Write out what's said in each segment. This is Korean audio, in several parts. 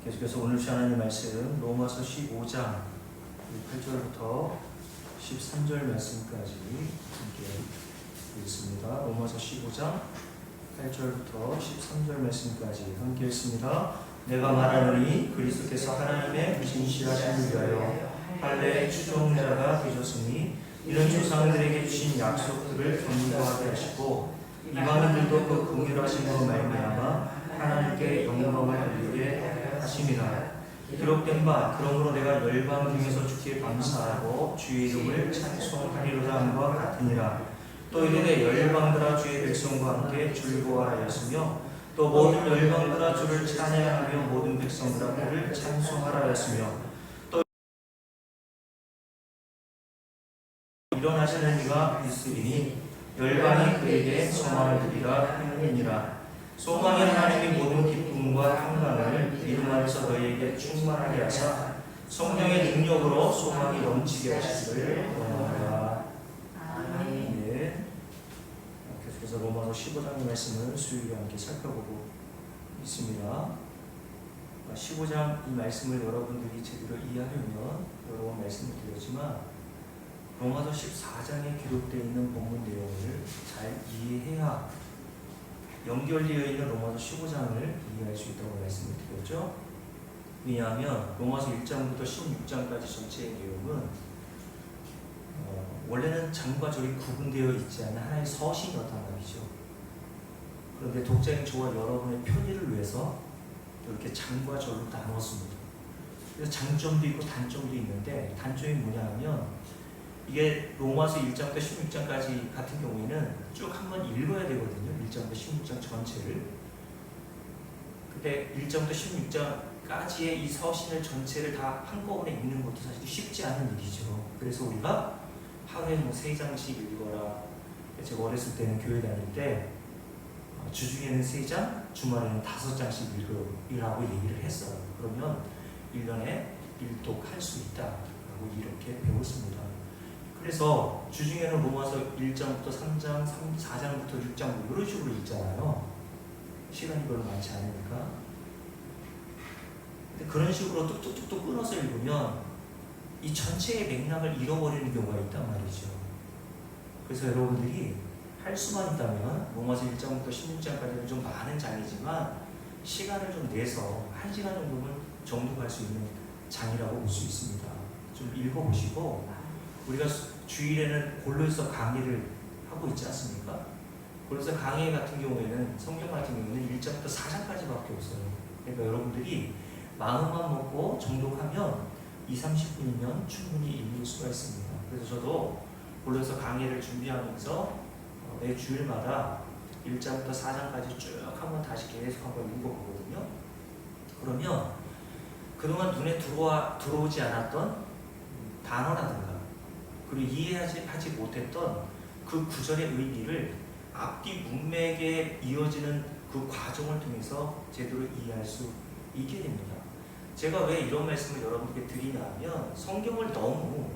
계속해서 오늘 하나님 말씀 로마서 15장 8절부터 13절 말씀까지 함께 읽습니다. 로마서 15장 8절부터 13절 말씀까지 함께 읽습니다. 내가 말하노니 그리스도께서 하나님의 진실하심을 위하여 할례의 추종자가 되셨으니 이런 조상들에게 주신 약속들을 견고하게 하시고 이방인들도 그 긍휼하심으로 말미암아 하나님께 영광을 돌리게 하심이라. 기록된 바 그러므로 내가 열방 중에서 주께 감사하고 주의 이름을 찬송하리로다 함과 같으니라. 또 이르되 열방들아 주의 백성과 함께 즐거워하였으며 또 모든 열방들아 주를 찬양하며 모든 백성들아 그를 찬송하라 하였으며 또 일어나시는 이가 있으리니 열방이 그에게 소망을 드리라 하느니라. 소망이 하나님의 모든 기쁨과 평강을 이름 안에서 너희에게 충만하게 하사 성령의 능력으로 소망이 넘치게 하시기를 원하노라. 아멘. 네. 계속해서 로마서 15장의 말씀을 수요일에 함께 살펴보고 있습니다. 15장 이 말씀을 여러분들이 제대로 이해하려면 여러 번 말씀을 드렸지만 로마서 14장에 기록되어 있는 본문 내용을 잘 이해해야 연결되어 있는 로마서 15장을 이해할 수 있다고 말씀을 드렸죠. 왜냐하면 로마서 1장부터 16장까지 전체의 내용은 원래는 장과 절이 구분되어 있지 않은 하나의 서신이었단 말이죠. 그런데 독자인 저와 여러분의 편의를 위해서 이렇게 장과 절로 나눴습니다. 그래서 장점도 있고 단점도 있는데 단점이 뭐냐 하면 이게 로마서 1장부터 16장까지 같은 경우에는 쭉 한번 읽어야 되거든요. 1장부터 16장 전체를. 근데 1장부터 16장까지의 이 서신을 전체를 다 한꺼번에 읽는 것도 사실 쉽지 않은 일이죠. 그래서 우리가 하루에 뭐 3장씩 읽어라. 제가 어렸을 때는 교회 다닐 때 주중에는 3장, 주말에는 5장씩 읽으라고 얘기를 했어요. 그러면 1년에 1독할 수 있다라고 이렇게 배웠습니다. 그래서 주중에는 로마서 1장부터 3장, 4장부터 6장 이런 식으로 읽잖아요. 시간이 별로 많지 않으니까. 근데 그런 식으로 뚝뚝뚝 끊어서 읽으면 이 전체의 맥락을 잃어버리는 경우가 있단 말이죠. 그래서 여러분들이 할 수만 있다면 로마서 1장부터 16장까지는 좀 많은 장이지만 시간을 좀 내서 1시간 정도는 정독할 수 있는 장이라고 볼 수 있습니다. 좀 읽어보시고 우리가 주일에는 골로새 강의를 하고 있지 않습니까? 골로새 강의 같은 경우에는 성경 같은 경우에는 1장부터 4장까지밖에 없어요. 그러니까 여러분들이 마음만 먹고 정독하면 20-30분이면 충분히 읽을 수가 있습니다. 그래서 저도 골로새 강의를 준비하면서 매 주일마다 1장부터 4장까지 쭉 한번 다시 계속 한번 읽어보거든요. 그러면 그동안 눈에 들어오지 않았던 단어라든가 그리고 이해하지 못했던 그 구절의 의미를 앞뒤 문맥에 이어지는 그 과정을 통해서 제대로 이해할 수 있게 됩니다. 제가 왜 이런 말씀을 여러분께 드리냐 하면 성경을 너무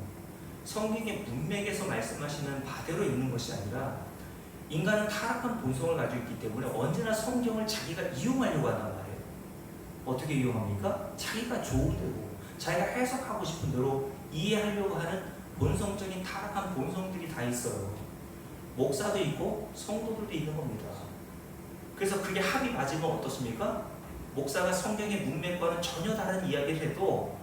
성경의 문맥에서 말씀하시는 바대로 읽는 것이 아니라 인간은 타락한 본성을 가지고 있기 때문에 언제나 성경을 자기가 이용하려고 한단 말이에요. 어떻게 이용합니까? 자기가 좋은 대로 자기가 해석하고 싶은 대로 이해하려고 하는 본성적인 타락한 본성들이 다 있어요. 목사도 있고 성도들도 있는 겁니다. 그래서 그게 합이 맞으면 어떻습니까? 목사가 성경의 문맥과는 전혀 다른 이야기를 해도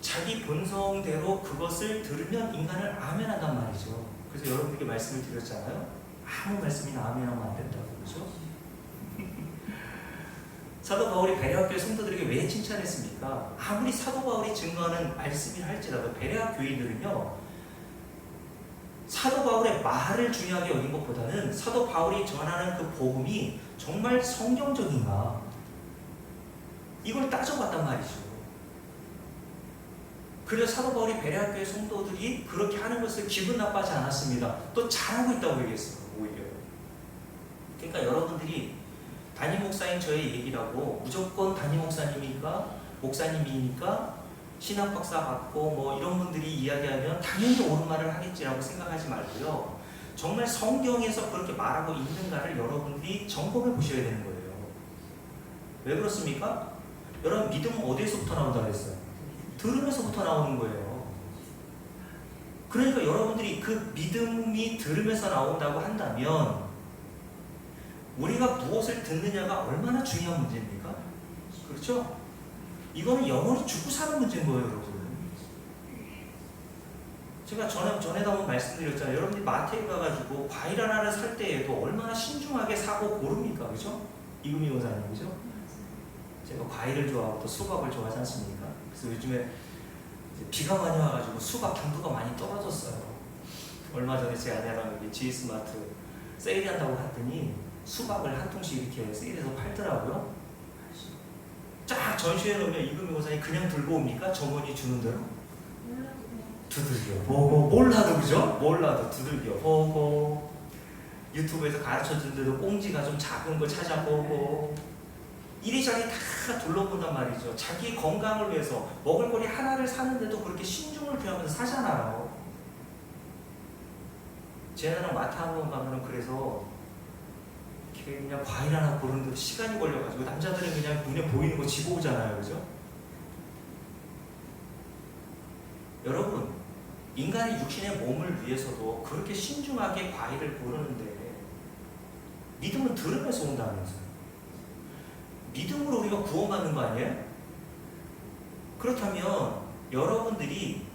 자기 본성대로 그것을 들으면 인간을 아멘한단 말이죠. 그래서 여러분에게 말씀을 드렸잖아요. 아무 말씀이나 아멘하면 안 된다고. 그렇죠? 사도 바울이 베레아 교회 성도들에게 왜 칭찬했습니까? 아무리 사도 바울이 증거하는 말씀이라 할지라도 베레아 교인들은요 사도 바울의 말을 중요하게 여긴 것보다는 사도 바울이 전하는 그 복음이 정말 성경적인가 이걸 따져봤단 말이죠. 그래서 사도 바울이 베레아 교회 성도들이 그렇게 하는 것을 기분 나빠하지 않았습니다. 또 잘하고 있다고 얘기했어요. 오히려. 그러니까 여러분들이 담임 목사인 저의 얘기라고 무조건 담임 목사님이니까 신학 박사 받고 뭐 이런 분들이 이야기하면 당연히 옳은 말을 하겠지라고 생각하지 말고요. 정말 성경에서 그렇게 말하고 있는가를 여러분들이 점검해 보셔야 되는 거예요. 왜 그렇습니까? 여러분 믿음은 어디에서부터 나온다고 했어요? 들음에서부터 나오는 거예요. 그러니까 여러분들이 그 믿음이 들음에서 나온다고 한다면 우리가 무엇을 듣느냐가 얼마나 중요한 문제입니까? 그렇죠? 이거는 영원히 죽고 사는 문제인 거예요, 여러분. 제가 전에도 한번 말씀드렸잖아요. 여러분들이 마트에 가가지고 과일 하나를 살 때에도 얼마나 신중하게 사고 고릅니까? 그죠? 이금희 원사님, 그죠? 제가 과일을 좋아하고 또 수박을 좋아하지 않습니까? 그래서 요즘에 비가 많이 와가지고 수박 당도가 많이 떨어졌어요. 얼마 전에 제 아내랑 여기 GS마트 세일한다고 했더니 수박을 한 통씩 이렇게 세일해서 팔더라고요. 쫙 전시해 놓으면 이금희 원사님 그냥 들고 옵니까? 점원이 주는 대로? 두들겨 보고 몰라도 그죠? 몰라도 두들겨 보고 유튜브에서 가르쳐준데도 꽁지가 좀 작은 거 찾아보고 이리저리 다 둘러본단 말이죠. 자기 건강을 위해서 먹을거리 하나를 사는데도 그렇게 신중을 표하면서 사잖아요. 쟤네랑 마트 한번 가면은 그래서 그냥 과일 하나 고르는데도 시간이 걸려가지고 남자들은 그냥 눈에 보이는 거 집어오잖아요, 그죠? 여러분 인간의 육신의 몸을 위해서도 그렇게 신중하게 과일을 고르는데 믿음은 들음에서 온다면서요. 믿음으로 우리가 구원받는 거 아니에요? 그렇다면 여러분들이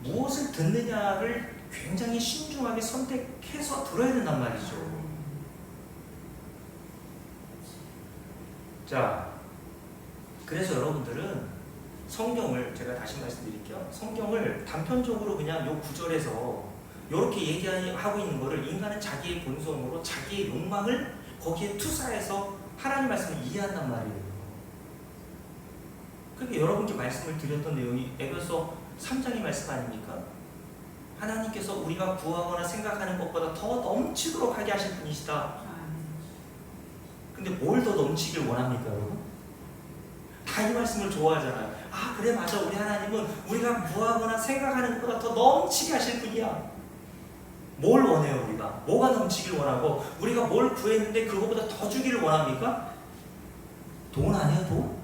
무엇을 듣느냐를 굉장히 신중하게 선택해서 들어야 된단 말이죠. 자, 그래서 여러분들은 성경을 제가 다시 말씀드릴게요. 성경을 단편적으로 그냥 요 구절에서 이렇게 얘기하고 있는 거를 인간은 자기의 본성으로 자기의 욕망을 거기에 투사해서 하나님 말씀을 이해한단 말이에요. 그게 여러분께 말씀을 드렸던 내용이 에베소 3장의 말씀 아닙니까? 하나님께서 우리가 구하거나 생각하는 것보다 더 넘치도록 하게 하실 분이시다. 근데 뭘 더 넘치길 원합니까, 여러분? 다 이 말씀을 좋아하잖아요. 아, 그래, 맞아. 우리 하나님은 우리가 구하거나 생각하는 것보다 더 넘치게 하실 분이야. 뭘 원해요, 우리가? 뭐가 넘치길 원하고, 우리가 뭘 구했는데 그거보다 더 주기를 원합니까? 돈 아니에요, 돈?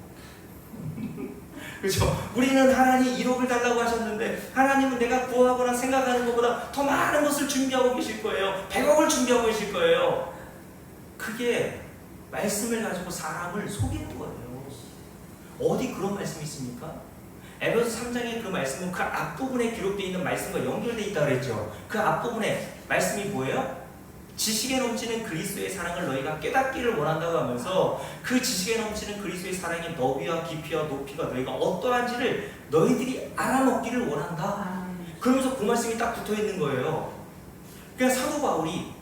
그렇죠? 우리는 하나님 1억을 달라고 하셨는데 하나님은 내가 구하거나 생각하는 것보다 더 많은 것을 준비하고 계실 거예요. 100억을 준비하고 계실 거예요. 그게 말씀을 가지고 사람을 속이는 거예요. 어디 그런 말씀이 있습니까? 에베소 3장의 그 말씀은 그 앞부분에 기록되어 있는 말씀과 연결되어 있다고 그랬죠. 그 앞부분에 말씀이 뭐예요? 지식에 넘치는 그리스도의 사랑을 너희가 깨닫기를 원한다고 하면서 그 지식에 넘치는 그리스도의 사랑의 너비와 깊이와 높이가 너희가 어떠한지를 너희들이 알아먹기를 원한다. 그러면서 그 말씀이 딱 붙어 있는 거예요. 그냥 사도 바울이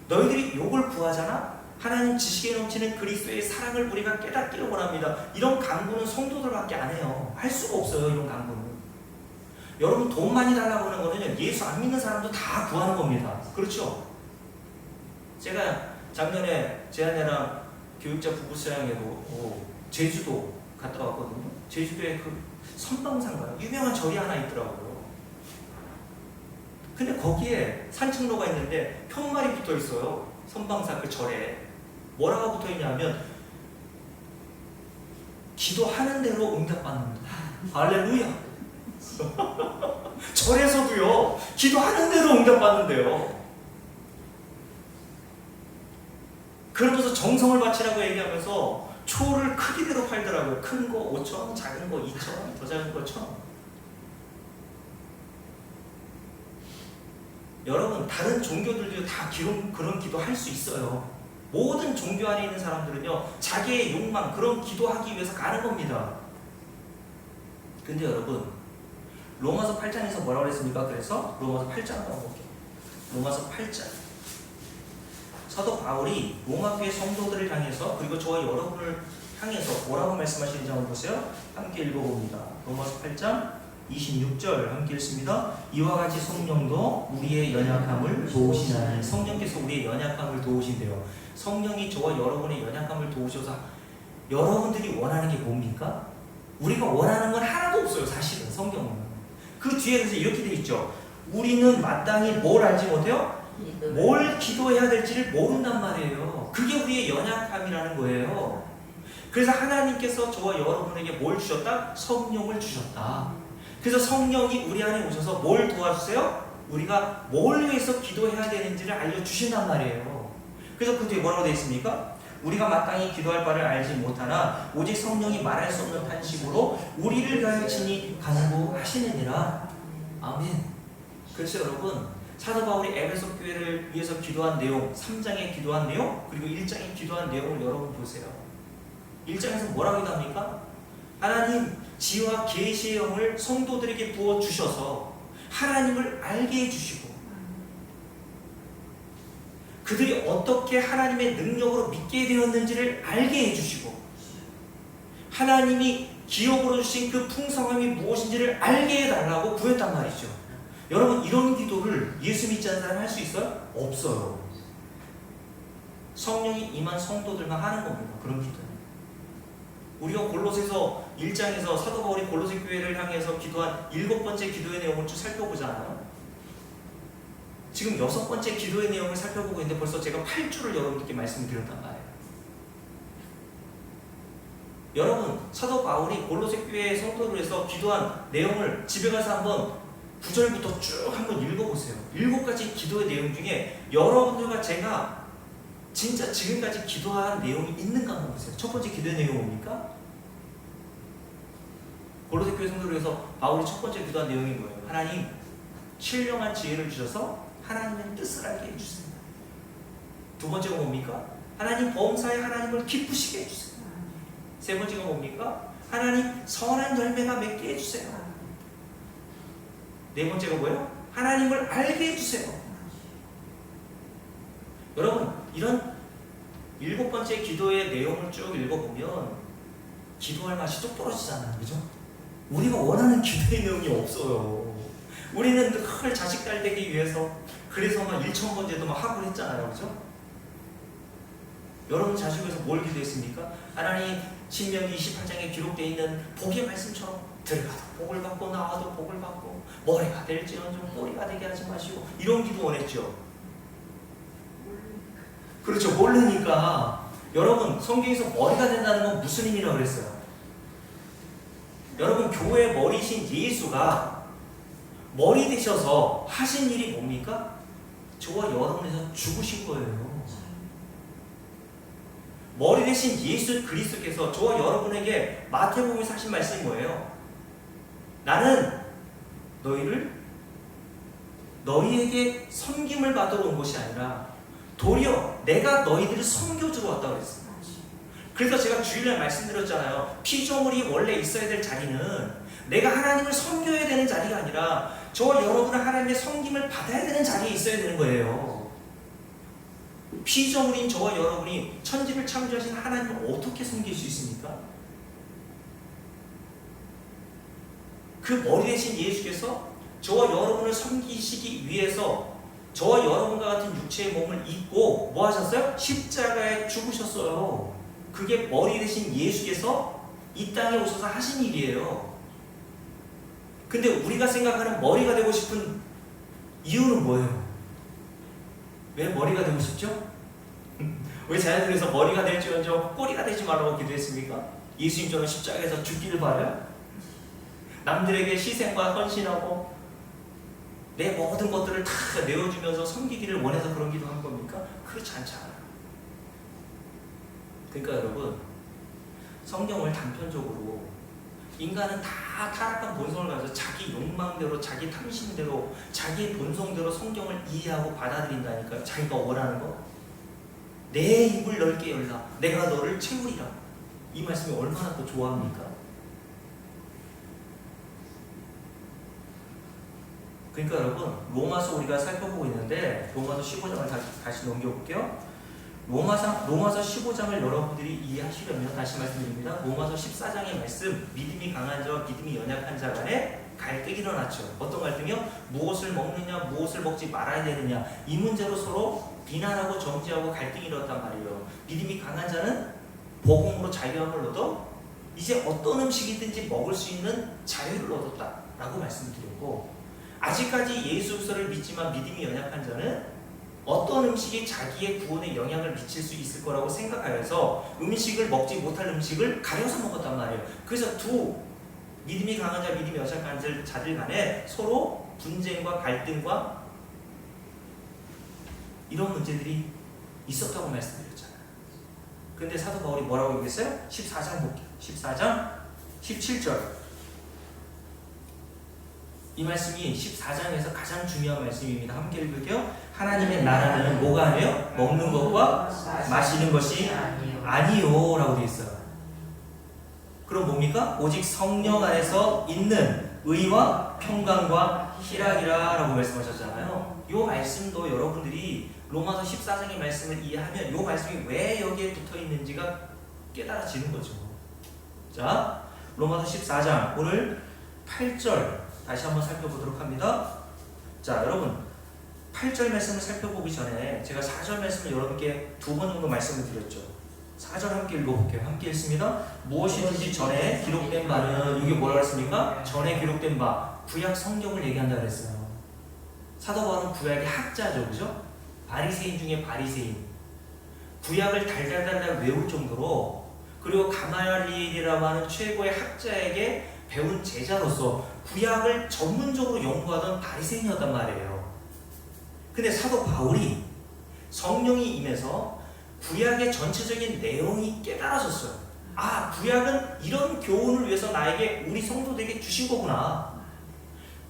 너희들이 욕을 구하잖아? 하나님 지식에 넘치는 그리스도의 사랑을 우리가 깨닫기를 원합니다. 이런 간구는 성도들밖에 안 해요. 할 수가 없어요, 이런 간구는. 여러분 돈 많이 달라고 하는 거는 예수 안 믿는 사람도 다 구하는 겁니다. 그렇죠? 제가 작년에 제 아내랑 교육자 부부 수양회로 제주도 갔다 왔거든요. 제주도에 그 선방산가 유명한 절이 하나 있더라고요. 근데 거기에 산책로가 있는데 편말이 붙어 있어요. 선방산 그 절에 뭐라고 붙어 있냐면 기도하는 대로 응답받는다. 할렐루야. 절에서도요 기도하는 대로 응답받는데요. 그러면서 정성을 바치라고 얘기하면서 초를 크기대로 팔더라고요. 큰 거 5,000원, 작은 거 2,000원, 더 작은 거 1,000원. 여러분 다른 종교들도 다 그런 기도 할 수 있어요. 모든 종교 안에 있는 사람들은요 자기의 욕망 그런 기도하기 위해서 가는 겁니다. 근데 여러분 로마서 8장에서 뭐라고 그랬습니까? 그래서 로마서 8장 한번 볼게요. 로마서 8장 사도 바울이 로마교회 성도들을 향해서 그리고 저와 여러분을 향해서 뭐라고 말씀하시는지 한번 보세요. 함께 읽어봅니다. 로마서 8장 26절 함께 읽습니다. 이와 같이 성령도 우리의 연약함을 도우시나니 성령께서 우리의 연약함을 도우신대요. 성령이 저와 여러분의 연약함을 도우셔서 여러분들이 원하는 게 뭡니까? 우리가 원하는 건 하나도 없어요. 사실은 성경은 그 뒤에 그래서 이렇게 돼 있죠. 우리는 마땅히 뭘 알지 못해요? 뭘 기도해야 될지를 모른단 말이에요. 그게 우리의 연약함이라는 거예요. 그래서 하나님께서 저와 여러분에게 뭘 주셨다? 성령을 주셨다. 그래서 성령이 우리 안에 오셔서 뭘 도와주세요? 우리가 뭘 위해서 기도해야 되는지를 알려주신단 말이에요. 그래서 그 뒤에 뭐라고 되어 있습니까? 우리가 마땅히 기도할 바를 알지 못하나 오직 성령이 말할 수 없는 탄식으로 우리를 위하여 친히 간구하시느니라. 아멘. 그렇죠 여러분, 사도 바울이 에베소 교회를 위해서 기도한 내용, 3장에 기도한 내용, 그리고 1장에 기도한 내용을 여러분 보세요. 1장에서 뭐라고 기도합니까? 하나님 지혜와 계시의 영을 성도들에게 부어주셔서 하나님을 알게 해주시고 그들이 어떻게 하나님의 능력으로 믿게 되었는지를 알게 해주시고 하나님이 기업으로 주신 그 풍성함이 무엇인지를 알게 해달라고 구했단 말이죠. 여러분, 이런 기도를 예수 믿지 않는 사람이 할 수 있어요? 없어요. 성령이 임한 성도들만 하는 겁니다. 그런 기도는. 우리가 골로새서 1장에서 사도 바울이 골로새 교회를 향해서 기도한 7번째 기도의 내용을 쭉 살펴보잖아요. 지금 6번째 기도의 내용을 살펴보고 있는데 벌써 제가 8주를 여러분께 말씀을 드렸단 말이에요. 여러분, 사도 바울이 골로새 교회의 성도를 위해서 기도한 내용을 집에 가서 한번 9절부터 쭉 한번 읽어보세요. 7가지 기도의 내용 중에 여러분들과 제가 진짜 지금까지 기도한 내용이 있는가 한번 보세요. 첫 번째 기도의 내용은 뭡니까? 골로새 교회 성도를 위해서 바울이 첫 번째 기도한 내용이 뭐예요? 하나님, 신령한 지혜를 주셔서 하나님의 뜻을 알게 해주세요. 두 번째가 뭡니까? 하나님 범사에 하나님을 기쁘시게 해주세요. 세 번째가 뭡니까? 하나님 선한 열매가 맺게 해주세요. 네 번째가 뭐예요? 하나님을 알게 해주세요. 여러분, 이런 7번째 기도의 내용을 쭉 읽어보면 기도할 맛이 뚝 떨어지잖아요. 그죠? 우리가 원하는 기도의 내용이 없어요. 우리는 늘 자식 잘 되기 위해서 그래서 막 1000번째도 막 하고 했잖아요. 그죠? 여러분 자식을 위해서 뭘 기도했습니까? 하나님 신명기 28장에 기록되어 있는 복의 말씀처럼 들어가도 복을 받고 나와도 복을 받고 머리가 될지언정 꼬리가 되게 하지 마시고 이런 기도 원했죠. 그렇죠. 모르니까. 여러분, 성경에서 머리가 된다는 건 무슨 의미라고 그랬어요? 여러분, 교회의 머리신 예수가 머리 되셔서 하신 일이 뭡니까? 저와 여러분에서 죽으신 거예요. 머리 대신 예수 그리스도께서 저와 여러분에게 마태복음에서 하신 말씀이 뭐예요? 나는 너희에게 섬김을 받으러 온 것이 아니라 도리어 내가 너희들을 섬겨주러 왔다고 그랬어요. 그래서 제가 주일날 말씀드렸잖아요. 피조물이 원래 있어야 될 자리는 내가 하나님을 섬겨야 되는 자리가 아니라 저와 여러분은 하나님의 섬김을 받아야 되는 자리에 있어야 되는 거예요. 피조물인 저와 여러분이 천지를 창조하신 하나님을 어떻게 섬길 수 있습니까? 그 머리 대신 예수께서 저와 여러분을 섬기시기 위해서 저와 여러분과 같은 육체의 몸을 입고 뭐 하셨어요? 십자가에 죽으셨어요. 그게 머리 대신 예수께서 이 땅에 오셔서 하신 일이에요. 근데 우리가 생각하는 머리가 되고 싶은 이유는 뭐예요? 왜 머리가 되고 싶죠? 왜 자녀들에서 머리가 될지언정 꼬리가 되지 말라고 기도했습니까? 예수님처럼 십자가에서 죽기를 바라요? 남들에게 희생과 헌신하고 내 모든 것들을 다 내어주면서 섬기기를 원해서 그런 기도한 겁니까? 그렇지 않잖아요. 그러니까 여러분, 성경을 단편적으로 인간은 다 타락한 본성을 가져서 자기 욕망대로, 자기 탐심대로, 자기 본성대로 성경을 이해하고 받아들인다니까요. 자기가 원하는 거. 내 입을 넓게 열라. 내가 너를 채우리라. 이 말씀이 얼마나 더 좋아합니까? 그러니까 여러분, 로마서 우리가 살펴보고 있는데 로마서 15장을 다시 넘겨볼게요. 로마서 15장을 여러분들이 이해하시려면 다시 말씀드립니다. 로마서 14장의 말씀, 믿음이 강한 자와 믿음이 연약한 자 간에 갈등이 일어났죠. 어떤 갈등이요? 무엇을 먹느냐, 무엇을 먹지 말아야 되느냐, 이 문제로 서로 비난하고 정죄하고 갈등이 일어났단 말이에요. 믿음이 강한 자는 복음으로 자유함을 얻어 이제 어떤 음식이든지 먹을 수 있는 자유를 얻었다라고 말씀드렸고, 아직까지 예수 그리스도를 믿지만 믿음이 연약한 자는 어떤 음식이 자기의 구원에 영향을 미칠 수 있을 거라고 생각하여서 음식을 먹지 못할 음식을 가려서 먹었단 말이에요. 그래서 두 믿음이 강한 자, 믿음이 연약한 자들 간에 서로 분쟁과 갈등과 이런 문제들이 있었다고 말씀드렸잖아요. 근데 사도 바울이 뭐라고 얘기했어요? 14장 볼게요. 14장 17절. 이 말씀이 14장에서 가장 중요한 말씀입니다. 함께 읽을게요. 하나님의 나라는 뭐가 아니에요? 먹는 것과 마시는 것이 아니요 라고 되어 있어요. 그럼 뭡니까? 오직 성령 안에서 있는 의와 평강과 희락이라 라고 말씀하셨잖아요. 이 말씀도 여러분들이 로마서 14장의 말씀을 이해하면 이 말씀이 왜 여기에 붙어 있는지가 깨달아지는 거죠. 자, 로마서 14장 오늘 8절 다시 한번 살펴보도록 합니다. 자, 여러분 8절 말씀을 살펴보기 전에 제가 4절 말씀을 여러분께 두 번 정도 말씀을 드렸죠. 4절 함께 읽어볼게요. 함께 읽습니다. 무엇이든지 전에 기록된 바는, 이게 뭐라고 했습니까? 전에 기록된 바, 구약 성경을 얘기한다 그랬어요. 사도 바울은 구약의 학자죠, 그죠? 바리새인 중에 바리새인, 구약을 달달달달 외울 정도로, 그리고 가말리엘이라고 하는 최고의 학자에게 배운 제자로서 구약을 전문적으로 연구하던 바리새인이었단 말이에요. 근데 사도 바울이 성령이 임해서 구약의 전체적인 내용이 깨달아졌어요. 아, 구약은 이런 교훈을 위해서 나에게, 우리 성도들에게 주신 거구나.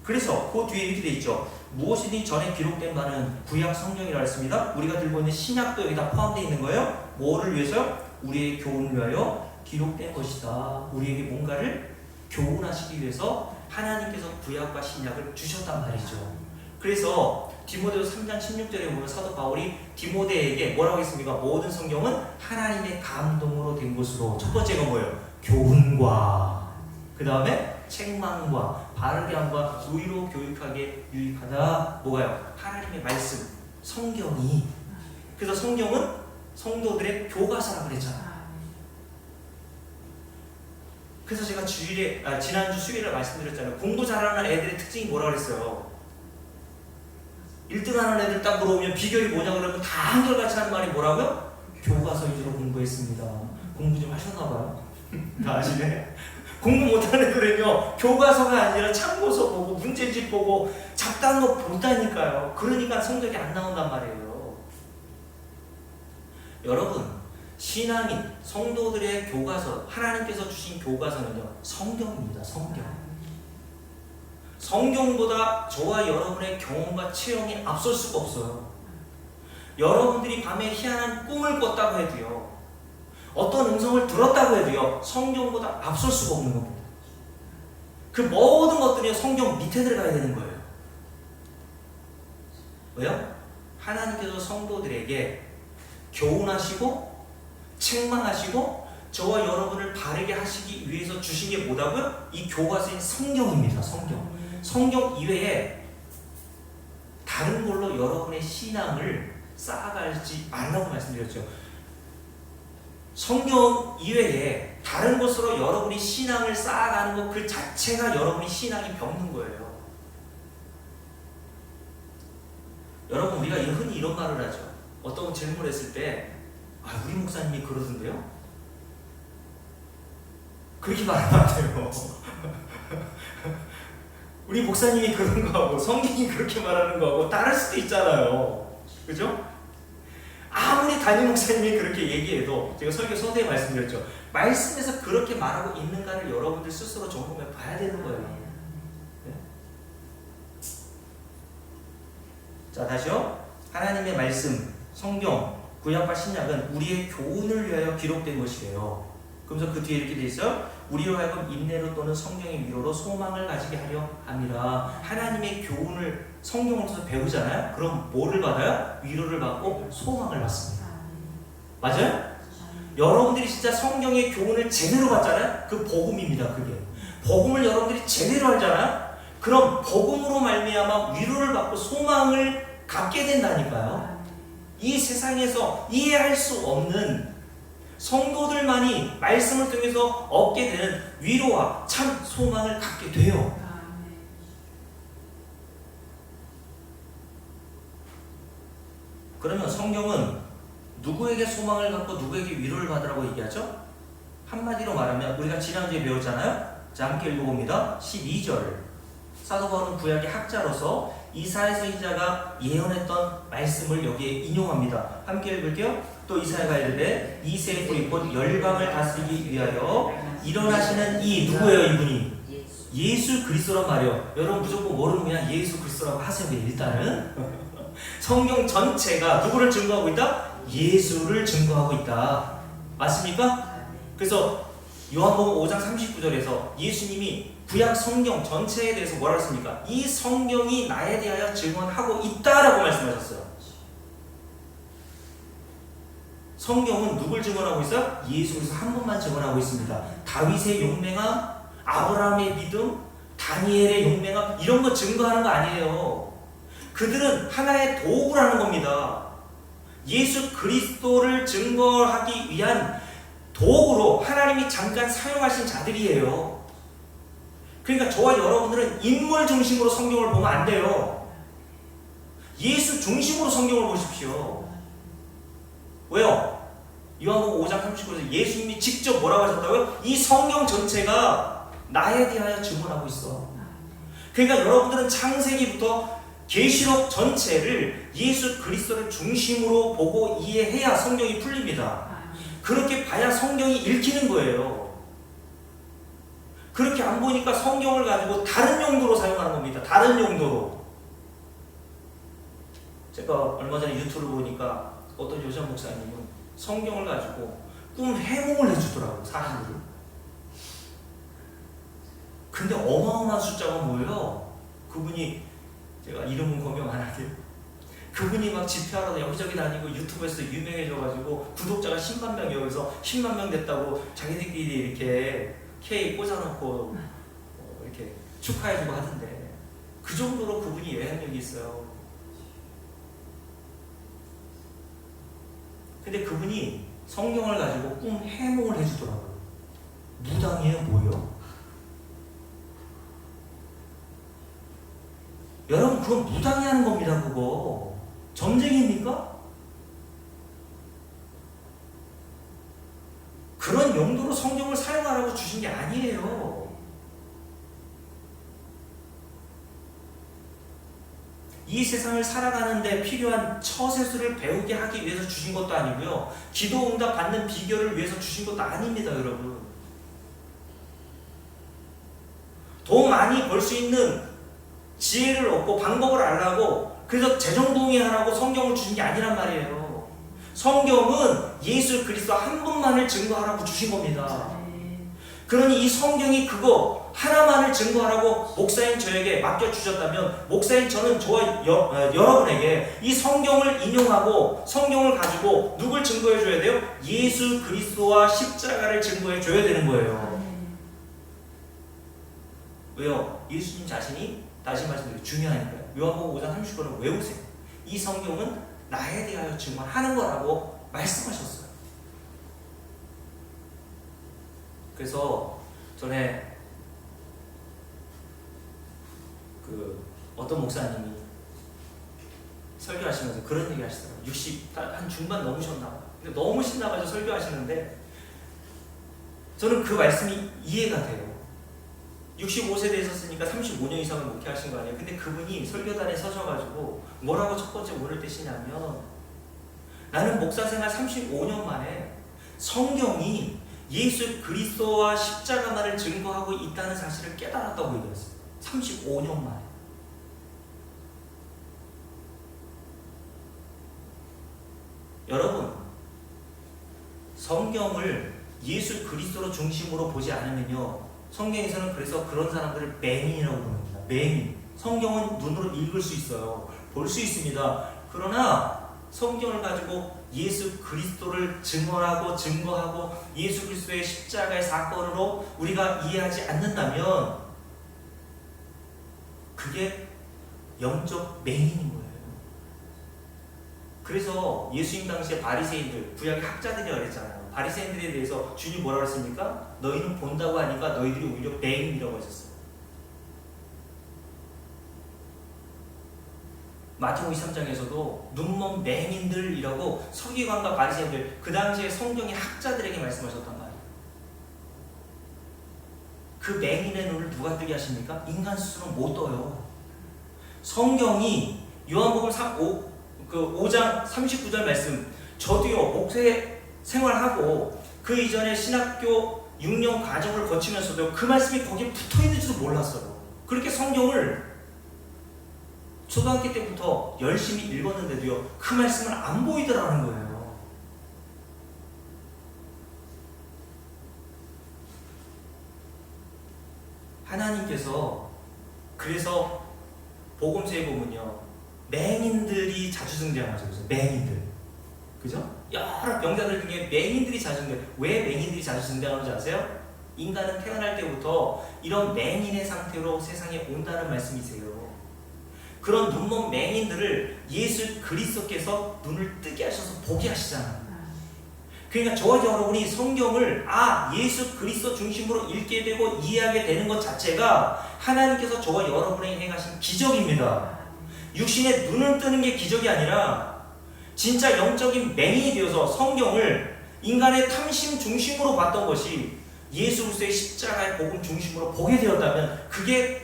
그래서 그 뒤에 이렇게 돼 있죠. 무엇이든 전에 기록된 바는 구약 성경이라고 했습니다. 우리가 들고 있는 신약도 여기다 포함되어 있는 거예요. 뭐를 위해서요? 우리의 교훈을 위하여 기록된 것이다. 우리에게 뭔가를 교훈하시기 위해서 하나님께서 구약과 신약을 주셨단 말이죠. 그래서 디모데후서 3장 16절에 보면 사도 바울이 디모데에게 뭐라고 했습니까? 모든 성경은 하나님의 감동으로 된 것으로, 첫 번째가 뭐예요? 교훈과 그 다음에 책망과 바르게 함과 의로 교육하게 유익하다. 뭐가요? 하나님의 말씀, 성경이. 그래서 성경은 성도들의 교과서라고 그랬잖아요. 그래서 제가 지난주 수요일에 말씀드렸잖아요. 공부 잘하는 애들의 특징이 뭐라고 그랬어요? 1등 하는 애들 딱 물어보면 비결이 뭐냐고 그러면 다 한결같이 하는 말이 뭐라고요? 교과서 위주로 공부했습니다. 공부 좀 하셨나봐요. 다 아시네. 공부 못하는 애들은요, 교과서가 아니라 참고서 보고 문제집 보고 잡다한 거 본다니까요. 그러니까 성적이 안 나온단 말이에요. 여러분, 신앙인 성도들의 교과서, 하나님께서 주신 교과서는요, 성경입니다. 성경보다 저와 여러분의 경험과 체험이 앞설 수가 없어요. 여러분들이 밤에 희한한 꿈을 꿨다고 해도요, 어떤 음성을 들었다고 해도요, 성경보다 앞설 수가 없는 겁니다. 그 모든 것들이 성경 밑에 들어가야 되는 거예요. 왜요? 하나님께서 성도들에게 교훈하시고 책망하시고 저와 여러분을 바르게 하시기 위해서 주신 게 뭐라고요? 이 교과서인 성경입니다. 성경 이외에 다른 걸로 여러분의 신앙을 쌓아가지 말라고 말씀드렸죠. 성경 이외에 다른 것으로 여러분이 신앙을 쌓아가는 것 그 자체가 여러분이 신앙이 병든 거예요. 여러분, 우리가 흔히 이런 말을 하죠. 어떤 질문을 했을 때, 아, 우리 목사님이 그러던데요? 그렇게 말하면 안 돼요. 우리 목사님이 그런 거하고 성경이 그렇게 말하는 거하고 다를 수도 있잖아요. 그죠? 아무리 담임 목사님이 그렇게 얘기해도, 제가 설교 서두에 말씀드렸죠. 말씀에서 그렇게 말하고 있는가를 여러분들 스스로 점검해 봐야 되는 거예요. 네? 자, 다시요. 하나님의 말씀, 성경, 구약과 신약은 우리의 교훈을 위하여 기록된 것이래요. 그러면서 그 뒤에 이렇게 돼 있어요. 우리로 하여금 인내로 또는 성경의 위로로 소망을 가지게 하려 함이라. 하나님의 교훈을 성경을 통해서 배우잖아요. 그럼 뭐를 받아요? 위로를 받고 소망을 받습니다. 맞아요? 여러분들이 진짜 성경의 교훈을 제대로 받잖아요. 그 복음입니다. 그게 복음을 여러분들이 제대로 알잖아요. 그럼 복음으로 말미암아 위로를 받고 소망을 갖게 된다니까요. 이 세상에서 이해할 수 없는, 성도들만이 말씀을 통해서 얻게 되는 위로와 참 소망을 갖게 돼요. 그러면 성경은 누구에게 소망을 갖고 누구에게 위로를 받으라고 얘기하죠? 한마디로 말하면 우리가 지난주에 배웠잖아요. 자, 함께 읽어봅니다. 12절. 사도 바울은 구약의 학자로서 이사야 선지자가 예언했던 말씀을 여기에 인용합니다. 함께 읽을게요. 또 이사야가 이르되 이새의 뿌리 곧 열방을 다스리기 위하여 일어나시는 이 누구예요? 이분이 예수 그리스도란 말이에요. 여러분 무조건 모르면 그냥 예수 그리스도라고 하세요. 일단은 성경 전체가 누구를 증거하고 있다? 예수를 증거하고 있다. 맞습니까? 그래서 요한복음 5장 39절에서 예수님이 구약 성경 전체에 대해서 뭐라고 했습니까? 이 성경이 나에 대하여 증언하고 있다라고 말씀하셨어요. 성경은 누굴 증언하고 있어요? 예수 그리스도 한 분만 증언하고 있습니다. 다윗의 용맹함, 아브라함의 믿음, 다니엘의 용맹함 이런 거 증거하는 거 아니에요. 그들은 하나의 도구라는 겁니다. 예수 그리스도를 증거하기 위한 도구로 하나님이 잠깐 사용하신 자들이에요. 그러니까 저와 여러분들은 인물 중심으로 성경을 보면 안 돼요. 예수 중심으로 성경을 보십시오. 왜요? 요한복음 5장 39절에서 예수님이 직접 뭐라고 하셨다고요? 이 성경 전체가 나에 대하여 증언하고 있어. 그러니까 여러분들은 창세기부터 계시록 전체를 예수 그리스도를 중심으로 보고 이해해야 성경이 풀립니다. 그렇게 봐야 성경이 읽히는 거예요. 그렇게 안 보니까 성경을 가지고 다른 용도로 사용하는 겁니다. 다른 용도로. 제가 얼마 전에 유튜브를 보니까 어떤 여자 목사님은 성경을 가지고 꿈 해몽을 해주더라고요. 사람들을. 근데 어마어마한 숫자가 뭐예요? 그분이 제가 이름은 거명 안 할게요. 그분이 막 집회하러 여기저기 다니고 유튜브에서 유명해져가지고 구독자가 10만 명이요. 그래서 10만 명 됐다고 자기들끼리 이렇게 케이크 꽂아놓고 이렇게 축하해주고 하던데 그 정도로 그분이 영향력이 있어요. 근데 그분이 성경을 가지고 꿈 해몽을 해주더라고요. 무당이에요? 뭐예요? 여러분 그건 무당이 하는 겁니다. 그거 점쟁이입니까? 그런 용도로 성경을 사용하라고 주신 게 아니에요. 이 세상을 살아가는데 필요한 처세술을 배우게 하기 위해서 주신 것도 아니고요. 기도 응답 받는 비결을 위해서 주신 것도 아닙니다. 여러분 돈 많이 벌 수 있는 지혜를 얻고 방법을 알라고 그래서 재정동의하라고 성경을 주신 게 아니란 말이에요. 성경은 예수 그리스도 한 분만을 증거하라고 주신 겁니다. 그러니 이 성경이 그거 하나만을 증거하라고 목사님 저에게 맡겨주셨다면 목사님 저는 저와 여러분에게 이 성경을 인용하고 성경을 가지고 누굴 증거해 줘야 돼요? 예수 그리스도와 십자가를 증거해 줘야 되는 거예요. 왜요? 예수님 자신이 다시 말씀드리면 중요하니까요. 요한복음 5장 30절을 외우세요. 이 성경은 나에 대하여 증언하는 거라고 말씀하셨어요. 그래서 전에 어떤 목사님이 설교하시면서 그런 얘기 하시더라고요. 60 한 중반 넘으셨나 봐요. 근데 너무 신나가지고 설교하시는데 저는 그 말씀이 이해가 돼요. 65세 되셨으니까 35년 이상을 목회하신 거 아니에요. 근데 그분이 설교단에 서셔가지고 뭐라고 첫 번째 오를 때시냐면 나는 목사 생활 35년 만에 성경이 예수 그리스도와 십자가만을 증거하고 있다는 사실을 깨달았다고 얘기했어요. 35년 만에. 여러분 성경을 예수 그리스도로 중심으로 보지 않으면요 성경에서는 그래서 그런 사람들을 맹인이라고 부릅니다. 맹인. 성경은 눈으로 읽을 수 있어요. 볼 수 있습니다. 그러나 성경을 가지고 예수 그리스도를 증거하고 예수 그리스도의 십자가의 사건으로 우리가 이해하지 않는다면 그게 영적 맹인인 거예요. 그래서 예수님 당시에 바리새인들, 구약의 학자들이라고 그랬잖아요. 바리새인들에 대해서 주님이 뭐라고 했습니까? 너희는 본다고 하니까 너희들이 오히려 맹인이라고 하셨어요. 마태복음 23장에서도 눈먼 맹인들이라고 서기관과 바리새인들, 그 당시에 성경의 학자들에게 말씀하셨단 말이에요. 그 맹인의 눈을 누가 뜨게 하십니까? 인간 스스로는 못 떠요. 성경이 요한복음 5장 39절 말씀, 저도요 목회 생활하고 그 이전에 신학교 6년 과정을 거치면서도 그 말씀이 거기에 붙어있는지도 몰랐어요. 그렇게 성경을 초등학교 때부터 열심히 읽었는데도요 그 말씀은 안 보이더라는 거예요. 하나님께서 그래서 복음서에 보면요 맹인들이 자주 등장하죠. 그래서 맹인들, 그죠? 여러 병자들 중에 맹인들이 자주 등장. 왜 맹인들이 자주 등장하는지 아세요? 인간은 태어날 때부터 이런 맹인의 상태로 세상에 온다는 말씀이세요. 그런 눈먼 맹인들을 예수 그리스도께서 눈을 뜨게 하셔서 보게 하시잖아요. 그러니까 저와 여러분이 성경을 예수 그리스도 중심으로 읽게 되고 이해하게 되는 것 자체가 하나님께서 저와 여러분에게 행하신 기적입니다. 육신의 눈을 뜨는 게 기적이 아니라 진짜 영적인 맹인이 되어서 성경을 인간의 탐심 중심으로 봤던 것이 예수 그리스도의 십자가의 복음 중심으로 보게 되었다면 그게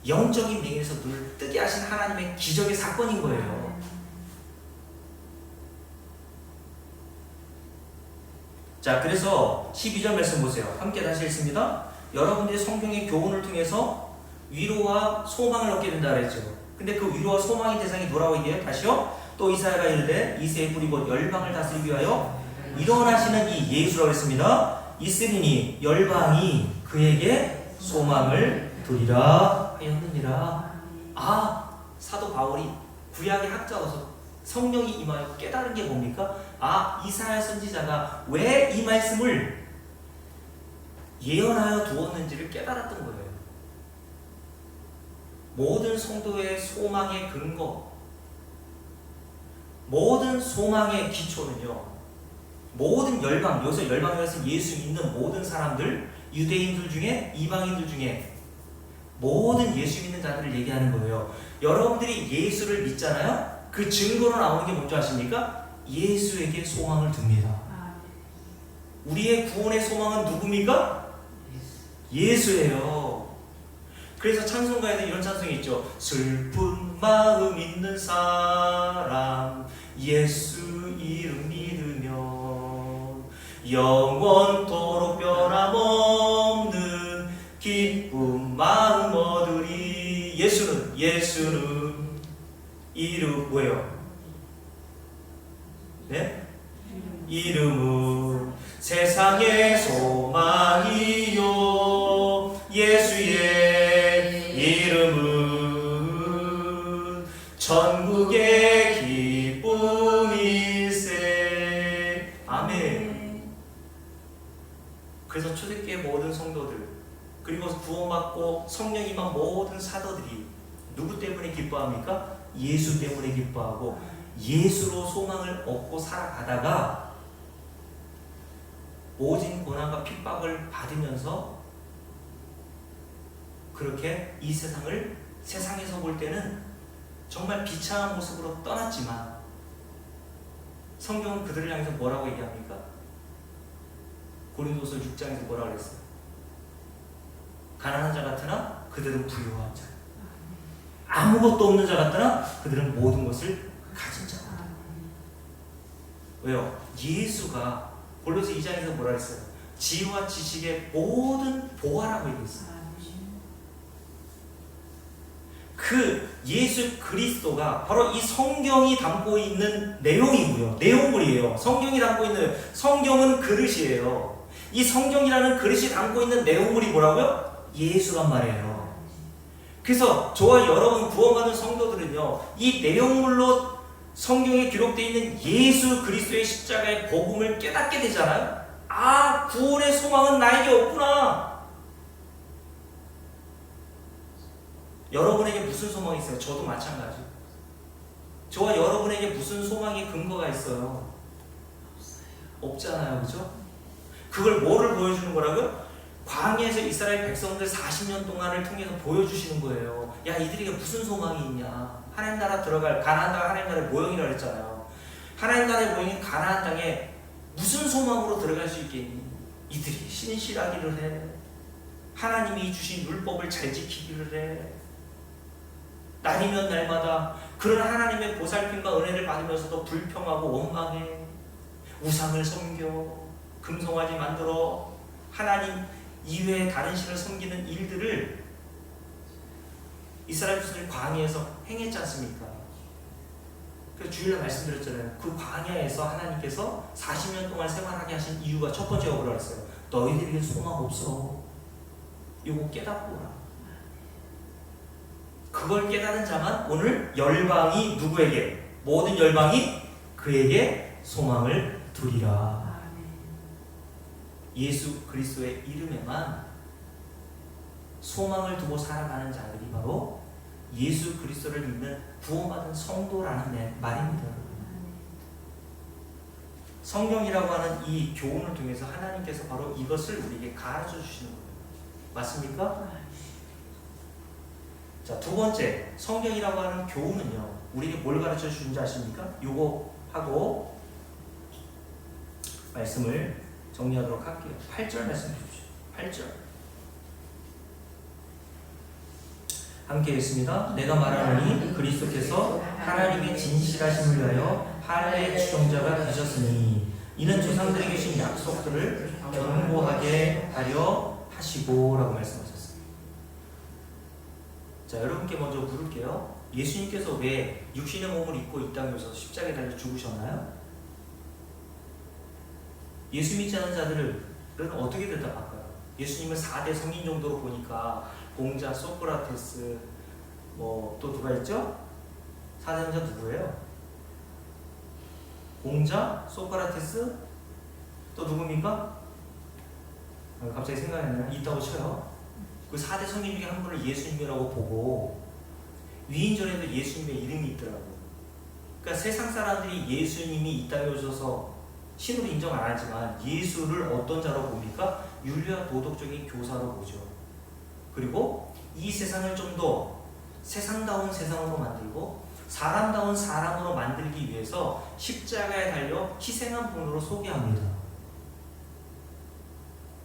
영적인 맹인에서 눈을 뜨게 하신 하나님의 기적의 사건인 거예요. 자, 그래서 12절 말씀 보세요. 함께 다시 읽습니다. 여러분들이 성경의 교훈을 통해서 위로와 소망을 얻게 된다 그랬죠. 근데 그 위로와 소망의 대상이 뭐라고 얘기해요? 다시요. 또 이사야가 이르되 이새의 뿌리 곧 열방을 다스리기 위하여 일어나시는 이 예수라고 했습니다. 있으리니 열방이 그에게 소망을 두리라 하였느니라. 사도 바울이 구약의 학자로서 성령이 임하여 깨달은 게 뭡니까? 이사야 선지자가 왜 이 말씀을 예언하여 두었는지를 깨달았던 거예요. 모든 성도의 소망의 근거, 모든 소망의 기초는요, 모든 열방, 여기서 열방에서 예수 믿는 모든 사람들, 유대인들 중에, 이방인들 중에 모든 예수 믿는 자들을 얘기하는 거예요. 여러분들이 예수를 믿잖아요? 그 증거로 나오는 게 뭔지 아십니까? 예수에게 소망을 둡니다. 우리의 구원의 소망은 누굽니까? 예수예요. 그래서 찬송가에도 이런 찬송이 있죠. 슬픈 마음 있는 사람 예수 이름 믿으면 영원토록 변함없는 기쁨 마음 얻으리. 예수는 이름 뭐예요? 네? 이름은 세상의 소망이요 예수의 이름은 천국의 기쁨일세. 아멘. 그래서 초대교회 모든 성도들 그리고 구원받고 성령 임한 모든 사도들이 누구 때문에 기뻐합니까? 예수 때문에 기뻐하고 예수로 소망을 얻고 살아가다가 모진 고난과 핍박을 받으면서 그렇게 이 세상에서 볼 때는 정말 비참한 모습으로 떠났지만 성경은 그들을 향해서 뭐라고 얘기합니까? 고린도서 6장에서 뭐라고 그랬어요? 가난한 자 같으나 그들은 부유한 자, 아무것도 없는 자 같으나 그들은 모든 것을 가진 자다. 왜요? 예수가 골로새 2장에서 뭐라 했어요? 지혜와 지식의 모든 보화라고 얘기했어요. 그 예수 그리스도가 바로 이 성경이 담고 있는 내용이고요. 내용물이에요. 성경이 담고 있는, 성경은 그릇이에요. 이 성경이라는 그릇이 담고 있는 내용물이 뭐라고요? 예수란 말이에요. 그래서 저와 여러분 구원받은 성도들은요, 이 내용물로 성경에 기록되어 있는 예수 그리스도의 십자가의 복음을 깨닫게 되잖아요. 구원의 소망은 나에게 없구나. 여러분에게 무슨 소망이 있어요? 저도 마찬가지. 저와 여러분에게 무슨 소망의 근거가 있어요? 없잖아요. 그죠? 그걸 뭐를 보여주는 거라고요? 광야에서 이스라엘 백성들 40년 동안을 통해서 보여주시는 거예요. 야, 이들에게 무슨 소망이 있냐? 하나님 나라 들어갈, 가나안 땅 하나님 나라의 모형이라고 했잖아요. 하나님 나라의 모형인 가나안 땅에 무슨 소망으로 들어갈 수 있겠니? 이들이 신실하기를 해. 하나님이 주신 율법을 잘 지키기를 해. 날이면 날마다 그런 하나님의 보살핌과 은혜를 받으면서도 불평하고 원망해. 우상을 섬겨. 금송아지 만들어. 하나님 이외에 다른 신을 섬기는 일들을 이스라엘 백성들이 광야에서 행했지 않습니까? 그래서 주일날 말씀드렸잖아요. 그 광야에서 하나님께서 40년 동안 생활하게 하신 이유가 첫 번째가 뭐라고 했어요? 너희들에게 소망 없어. 이거 깨닫고 오라. 그걸 깨달은 자만 오늘 열방이 누구에게? 모든 열방이 그에게 소망을 두리라. 예수 그리스도의 이름에만 소망을 두고 살아가는 자들이 바로 예수 그리스도를 믿는 구원받은 성도라는 말입니다. 성경이라고 하는 이 교훈을 통해서 하나님께서 바로 이것을 우리에게 가르쳐 주시는 거예요. 맞습니까? 자, 두 번째, 성경이라고 하는 교훈은요, 우리에게 뭘 가르쳐 주는지 아십니까? 요거 하고 말씀을 정리하도록 할게요. 8절 말씀해 주십시오. 8절 함께 읽습니다. 내가 말하노니 그리스도께서 하나님의 진실하심을 위하여 할례의 추종자가 되셨으니 이는 조상들에게 주신 약속들을 견고하게 하려 하시고 라고 말씀하셨어요. 자, 여러분께 먼저 물을게요. 예수님께서 왜 육신의 몸을 입고 이 땅에 오셔서 십자가에 달려 죽으셨나요? 예수 믿지 않은 자들은 어떻게 대답할까요? 예수님을 4대 성인 정도로 보니까 공자, 소크라테스, 또 누가 있죠? 4대 성자 누구예요? 공자, 소크라테스, 또 누굽니까? 갑자기 생각이 안 나요. 있다고 쳐요. 그 4대 성인 중에 한 분을 예수님이라고 보고 위인전에도 예수님의 이름이 있더라고요. 그러니까 세상 사람들이 예수님이 이 땅에 오셔서 신으로 인정 안 하지만 예수를 어떤 자로 봅니까? 윤리와 도덕적인 교사로 보죠. 그리고 이 세상을 좀 더 세상다운 세상으로 만들고 사람다운 사람으로 만들기 위해서 십자가에 달려 희생한 분으로 소개합니다.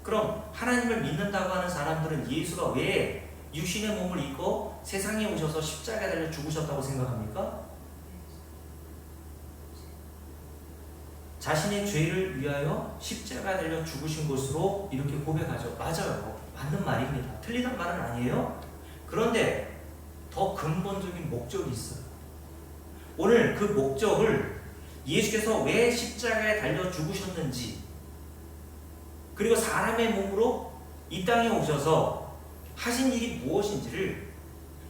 그럼 하나님을 믿는다고 하는 사람들은 예수가 왜 육신의 몸을 입고 세상에 오셔서 십자가에 달려 죽으셨다고 생각합니까? 자신의 죄를 위하여 십자가에 달려 죽으신 것으로 이렇게 고백하죠. 맞아요. 맞는 말입니다. 틀리단 말은 아니에요. 그런데 더 근본적인 목적이 있어요. 오늘 그 목적을 예수께서 왜 십자가에 달려 죽으셨는지, 그리고 사람의 몸으로 이 땅에 오셔서 하신 일이 무엇인지를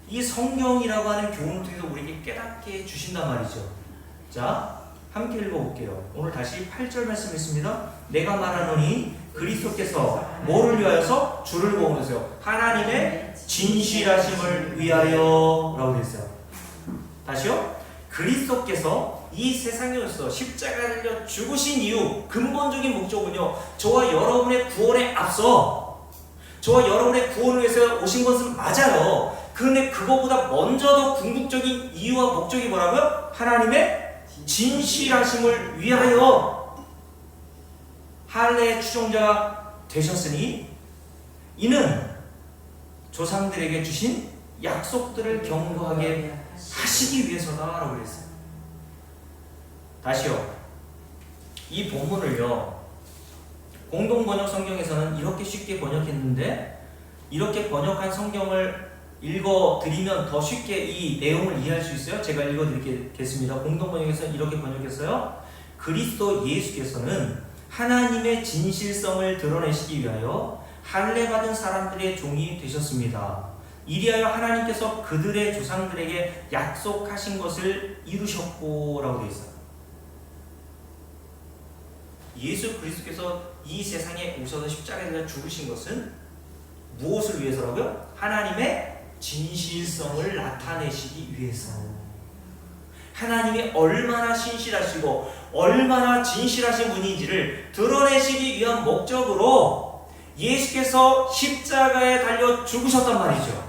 이 성경이라고 하는 교훈을 통해서 우리에게 깨닫게 해주신단 말이죠. 자, 함께 읽어볼게요. 오늘 다시 8절 말씀 있습니다. 내가 말하노니 그리스도께서 뭐를 위하여서? 주를 보면서요. 하나님의 진실하심을 위하여 라고 되어 있어요. 다시요. 그리스도께서 이 세상에 오셔서 십자가에 달려 죽으신 이유, 근본적인 목적은요, 저와 여러분의 구원에 앞서 저와 여러분의 구원을 위해서 오신 것은 맞아요. 그런데 그거보다 먼저 더 궁극적인 이유와 목적이 뭐라고요? 하나님의 진실하심을 위하여 할례의 추종자가 되셨으니 이는 조상들에게 주신 약속들을 견고하게 하시기 위해서다라고 그랬어요. 다시요. 이 본문을요, 공동번역 성경에서는 이렇게 쉽게 번역했는데, 이렇게 번역한 성경을 읽어드리면 더 쉽게 이 내용을 이해할 수 있어요. 제가 읽어드리겠습니다. 공동번역에서는 이렇게 번역했어요. 그리스도 예수께서는 하나님의 진실성을 드러내시기 위하여 할례받은 사람들의 종이 되셨습니다. 이리하여 하나님께서 그들의 조상들에게 약속하신 것을 이루셨고 라고 되어 있어요. 예수 그리스도께서 이 세상에 오셔서 십자가에 달려 죽으신 것은 무엇을 위해서라고요? 하나님의 진실성을 나타내시기 위해서. 하나님이 얼마나 신실하시고 얼마나 진실하신 분인지를 드러내시기 위한 목적으로 예수께서 십자가에 달려 죽으셨단 말이죠.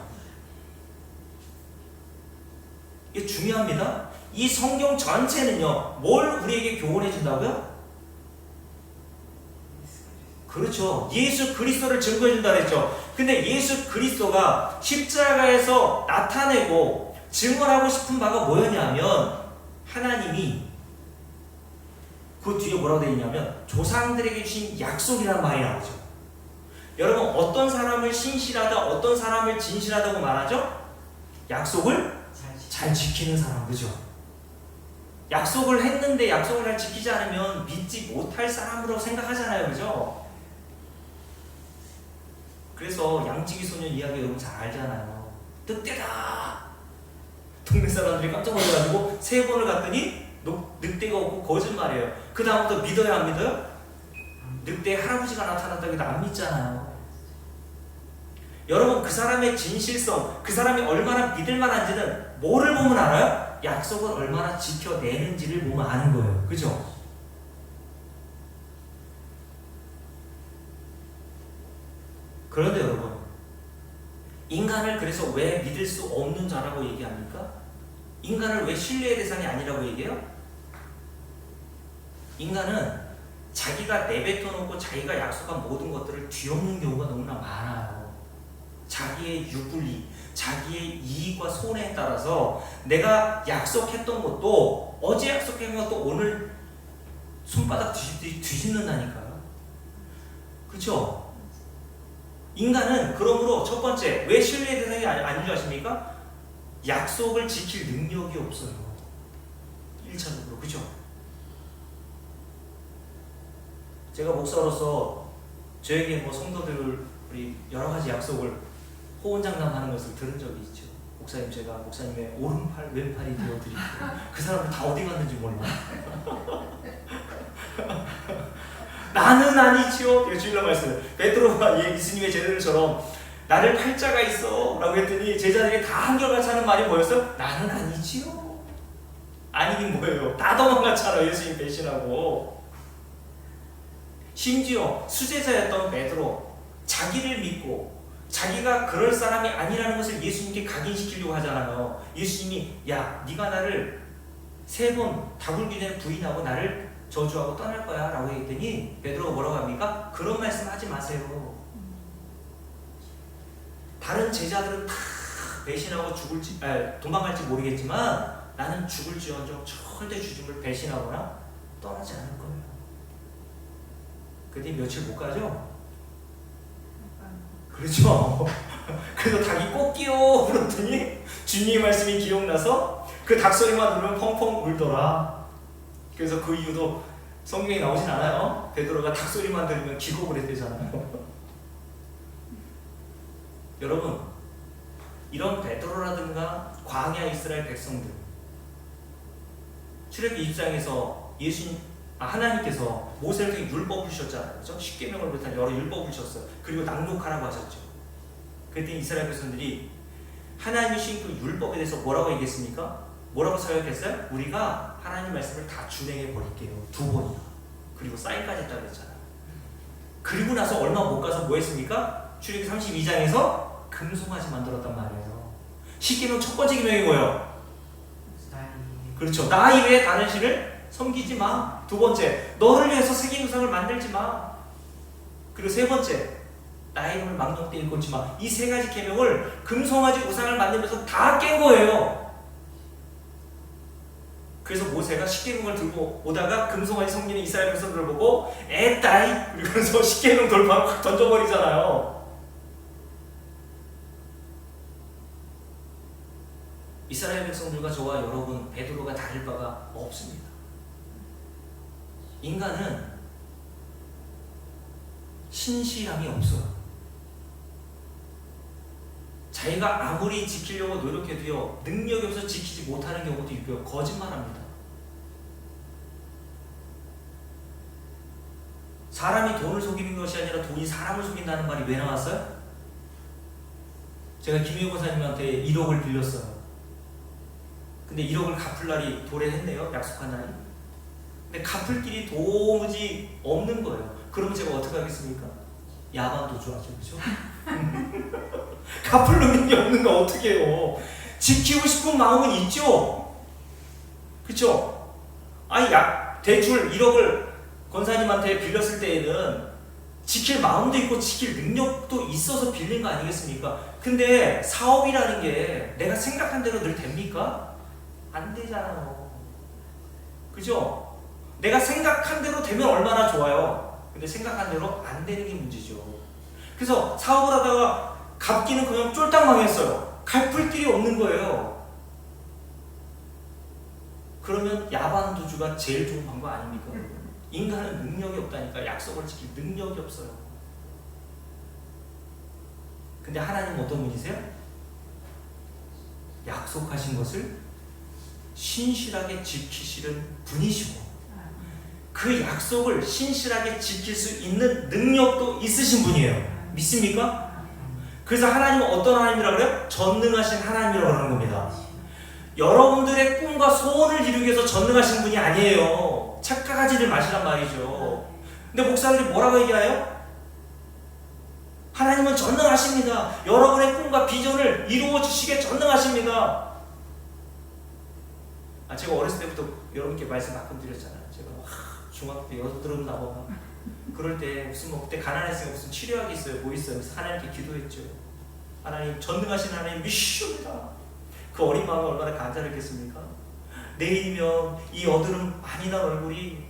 이게 중요합니다. 이 성경 전체는요, 뭘 우리에게 교훈해 준다고요? 그렇죠. 예수 그리스도를 증거해 준다 그랬죠. 근데 예수 그리스도가 십자가에서 나타내고 증언하고 싶은 바가 뭐였냐면, 하나님이 그 뒤에 뭐라고 되어 있냐면 조상들에게 주신 약속이라는 말이 나오죠. 여러분, 어떤 사람을 신실하다, 어떤 사람을 진실하다고 말하죠? 약속을 잘 지키는 사람, 그죠? 약속을 했는데 약속을 잘 지키지 않으면 믿지 못할 사람으로 생각하잖아요, 그죠? 그래서 양치기 소년 이야기 여러분 잘 알잖아요. 늑대다! 동네 사람들이 깜짝 놀라가지고 3번을 갔더니 늑대가 없고 거짓말이에요. 그 다음부터 믿어요, 안 믿어요? 늑대 할아버지가 나타났다고 해도 안 믿잖아요. 여러분, 그 사람의 진실성, 그 사람이 얼마나 믿을만한지는 뭐를 보면 알아요? 약속을 얼마나 지켜내는지를 보면 아는 거예요. 그죠? 그런데 여러분, 인간을 그래서 왜 믿을 수 없는 자라고 얘기합니까? 인간을 왜 신뢰의 대상이 아니라고 얘기해요? 인간은 자기가 내뱉어 놓고 자기가 약속한 모든 것들을 뒤엎는 경우가 너무나 많아요. 자기의 유불리, 자기의 이익과 손해에 따라서 내가 약속했던 것도, 어제 약속한 것도 오늘 손바닥 뒤집는다니까요. 그렇죠? 인간은 그러므로 첫 번째, 왜 신뢰의 대상이 아닌 줄 아십니까? 약속을 지킬 능력이 없어요. 1차적으로. 그죠? 제가 목사로서 저에게 뭐 성도들이 여러 가지 약속을 호언장담하는 것을 들은 적이 있죠. 목사님, 제가 목사님의 오른팔, 왼팔이 되어드릴게요. 그 사람들 다 어디 갔는지 몰라. 나는 아니지요. 주일날 말씀. 베드로가 예수님의 제자들처럼 나를 팔자가 있어 라고 했더니 제자들이 다 한결같이 하는 말이 뭐였어? 나는 아니지요. 아니긴 뭐예요? 다 도망갔잖아, 예수님 배신하고. 심지어 수제자였던 베드로, 자기를 믿고 자기가 그럴 사람이 아니라는 것을 예수님께 각인시키려고 하잖아요. 예수님이 야, 네가 나를 3번 다굴기 전에 부인하고 나를 저주하고 떠날 거야 라고 했더니 베드로가 뭐라고 합니까? 그런 말씀 하지 마세요. 다른 제자들은 다 배신하고 도망갈지 모르겠지만 나는 죽을지언정 절대 주님을 배신하거나 떠나지 않을 거예요. 그때 며칠 못 가죠? 그렇죠. 그래서 닭이 꼬끼요 그랬더니 주님의 말씀이 기억나서 그 닭 소리만 들으면 펑펑 울더라. 그래서 그 이유도 성경에 나오진 않아요. 베드로가 닭 소리만 들으면 기겁을 했대잖아요. 여러분, 이런 베드로라든가 광야 이스라엘 백성들, 출애굽기 20장에서 하나님께서 모세를 통해 율법을 주셨잖아요. 그렇죠? 십계명을 비롯한 여러 율법을 주셨어요. 그리고 낭독하라고 하셨죠. 그랬더니 이스라엘 백성들이 하나님이 주신 그 율법에 대해서 뭐라고 얘기했습니까? 뭐라고 서약했어요? 우리가 하나님 말씀을 다 준행해 버릴게요. 2번이나. 그리고 사인까지 했다고 했잖아요. 그리고 나서 얼마 못 가서 뭐 했습니까? 출애굽기 32장에서 금송아지 만들었단 말이에요. 십계명 첫 번째 계명이 뭐예요? 그렇죠. 나 이외에 다른 신을 섬기지 마. 2번째, 너를 위해서 새긴 우상을 만들지 마. 그리고 3번째, 나의 이름을 망령되이 일컫지 마. 이 3가지 계명을 금송아지 우상을 만들면서 다 깬 거예요. 그래서 모세가 십계명을 들고 오다가 금송아지 섬기는 이스라엘 백성들을 보고 에따이 그러면서 십계명 돌파로 확 던져버리잖아요. 이스라엘 백성들과 저와 여러분, 베드로가 다를 바가 없습니다. 인간은 신실함이 없어요. 자기가 아무리 지키려고 노력해도요, 능력이 없어서 지키지 못하는 경우도 있고요. 거짓말합니다. 사람이 돈을 속이는 것이 아니라 돈이 사람을 속인다는 말이 왜 나왔어요? 제가 김효 권사님한테 1억을 빌렸어요. 근데 1억을 갚을 날이 도래했네요. 약속한 날이. 근데 갚을 길이 도무지 없는 거예요. 그러면 제가 어떻게 하겠습니까? 야반도주하죠, 그죠? 갚을 능력이 없는 거 어떻게 해요? 지키고 싶은 마음은 있죠, 그쵸? 아니, 대출 1억을 권사님한테 빌렸을 때에는 지킬 마음도 있고 지킬 능력도 있어서 빌린 거 아니겠습니까? 근데 사업이라는 게 내가 생각한 대로 늘 됩니까? 안 되잖아요, 그죠? 내가 생각한 대로 되면 얼마나 좋아요. 근데 생각한 대로 안 되는 게 문제죠. 그래서 사업을 하다가 갚기는 그냥 쫄딱 망했어요. 갚을 길이 없는 거예요. 그러면 야반도주가 제일 좋은 방법 아닙니까? 인간은 능력이 없다니까. 약속을 지킬 능력이 없어요. 근데 하나님은 어떤 분이세요? 약속하신 것을 신실하게 지키시는 분이시고 그 약속을 신실하게 지킬 수 있는 능력도 있으신 분이에요. 믿습니까? 그래서 하나님은 어떤 하나님이라고 그래요? 전능하신 하나님이라고 하는 겁니다. 여러분들의 꿈과 소원을 이루기 위해서 전능하신 분이 아니에요. 착각하지를 마시란 말이죠. 근데 목사들이 뭐라고 얘기해요? 하나님은 전능하십니다. 여러분의 꿈과 비전을 이루어 주시기에 전능하십니다. 제가 어렸을 때부터 여러분께 말씀 가끔 드렸잖아요. 제가 중학교 때 여드름 나고 그럴 때 무슨 그때 가난했으니까 무슨 치료약이 있어요, 뭐 있어요. 그래서 하나님께 기도했죠. 하나님, 전능하신 하나님 믿습니다. 그 어린 마음이 얼마나 간절했겠습니까? 내일이면 이 여드름 많이 난 얼굴이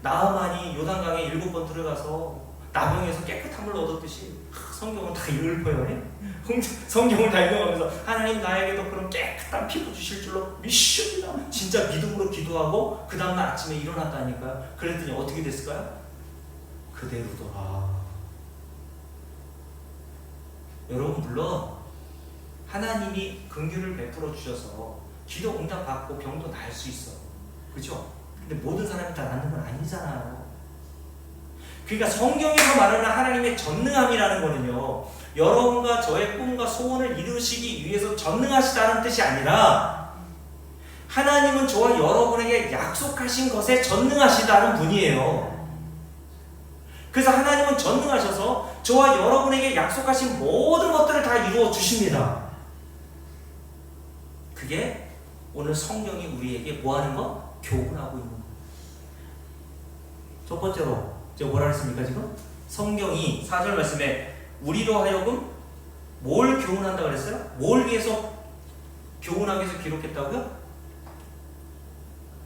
나아만이 요단강에 7번 들어가서 나병에서 깨끗한 물 얻었듯이 성경을 다 읽어요. 성경을 다 읽어가면서 하나님 나에게도 그런 깨끗한 피부 주실 줄로 믿습니다. 진짜 믿음으로 기도하고 그 다음날 아침에 일어났다니까요. 그랬더니 어떻게 됐을까요? 그대로더라. 여러분, 물론 하나님이 긍휼을 베풀어 주셔서 기도 응답 받고 병도 나을 수 있어, 그죠? 근데 모든 사람이 다 낫는 건 아니잖아요. 그러니까 성경에서 말하는 하나님의 전능함이라는 거는요, 여러분과 저의 꿈과 소원을 이루시기 위해서 전능하시다는 뜻이 아니라 하나님은 저와 여러분에게 약속하신 것에 전능하시다는 분이에요. 그래서 하나님은 전능하셔서 저와 여러분에게 약속하신 모든 것들을 다 이루어 주십니다. 그게 오늘 성경이 우리에게 뭐 하는 거? 교훈하고 있는 거. 첫 번째로 제가 뭐라 했습니까 지금? 성경이 4절 말씀에 우리로 하여금 뭘 교훈한다 그랬어요? 뭘 위해서 교훈하기 위해서 기록했다고요?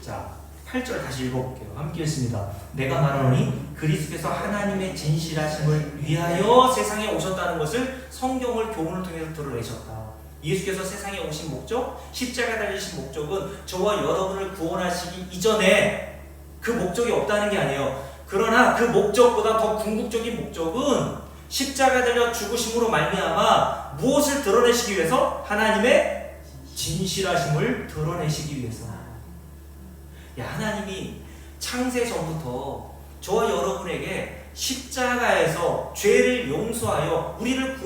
자, 8절 다시 읽어볼게요. 함께 읽습니다. 내가 말하노니 그리스도께서 하나님의 진실하심을 위하여 세상에 오셨다는 것을 성경을 교훈을 통해서 드러내셨다. 예수께서 세상에 오신 목적, 십자가에 달리신 목적은 저와 여러분을 구원하시기 이전에 그 목적이 없다는 게 아니에요. 그러나 그 목적보다 더 궁극적인 목적은 십자가에 달려 죽으심으로 말미암아 무엇을 드러내시기 위해서? 하나님의 진실하심을 드러내시기 위해서. 하나님이 창세 전부터 저와 여러분에게 십자가에서 죄를 용서하여 우리를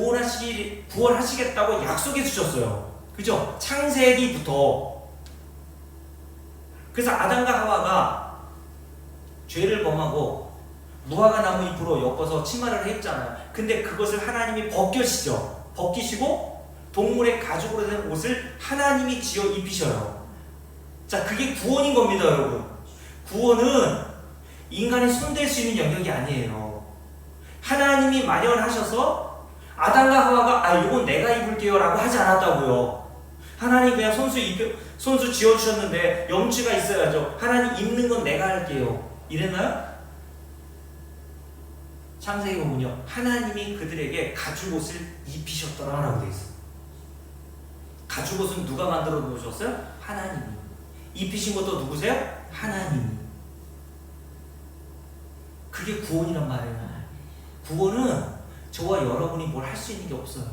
구원하시겠다고 약속해 주셨어요. 그죠? 창세기부터. 그래서 아담과 하와가 죄를 범하고 무화과 나무 잎으로 엮어서 치마를 했잖아요. 근데 그것을 하나님이 벗기시죠. 벗기시고 동물의 가죽으로 된 옷을 하나님이 지어 입히셔요. 자, 그게 구원인 겁니다, 여러분. 구원은 인간이 손댈 수 있는 영역이 아니에요. 하나님이 마련하셔서 아담과 하와가 이건 내가 입을게요 라고 하지 않았다고요. 하나님 그냥 손수 지어주셨는데 염치가 있어야죠. 하나님 입는 건 내가 할게요 이랬나요? 창세기 보면요, 하나님이 그들에게 가죽옷을 입히셨더라라고 되어 있어요. 가죽옷은 누가 만들어 놓으셨어요? 하나님이. 입히신 것도 누구세요? 하나님이. 그게 구원이란 말이에요. 구원은 저와 여러분이 뭘 할 수 있는 게 없어요.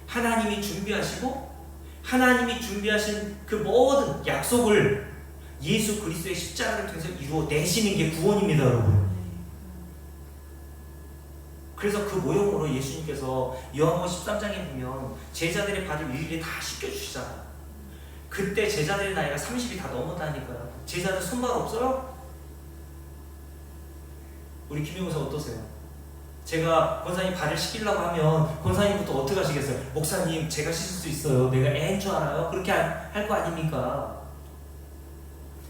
하나님이 준비하시고 하나님이 준비하신 그 모든 약속을 예수 그리스도의 십자가를 통해서 이루어내시는 게 구원입니다, 여러분. 그래서 그 모형으로 예수님께서 요한복음 13장에 보면 제자들이 받을 일일이 다 시켜주시잖아요. 그때 제자들의 나이가 30이 다 넘었다니까요. 제자들 손발 없어요? 우리 김용사 어떠세요? 제가 권사님 발을 씻기려고 하면 권사님부터 어떻게 하시겠어요? 목사님 제가 씻을 수 있어요. 내가 애인 줄 알아요? 그렇게 할 거 아닙니까?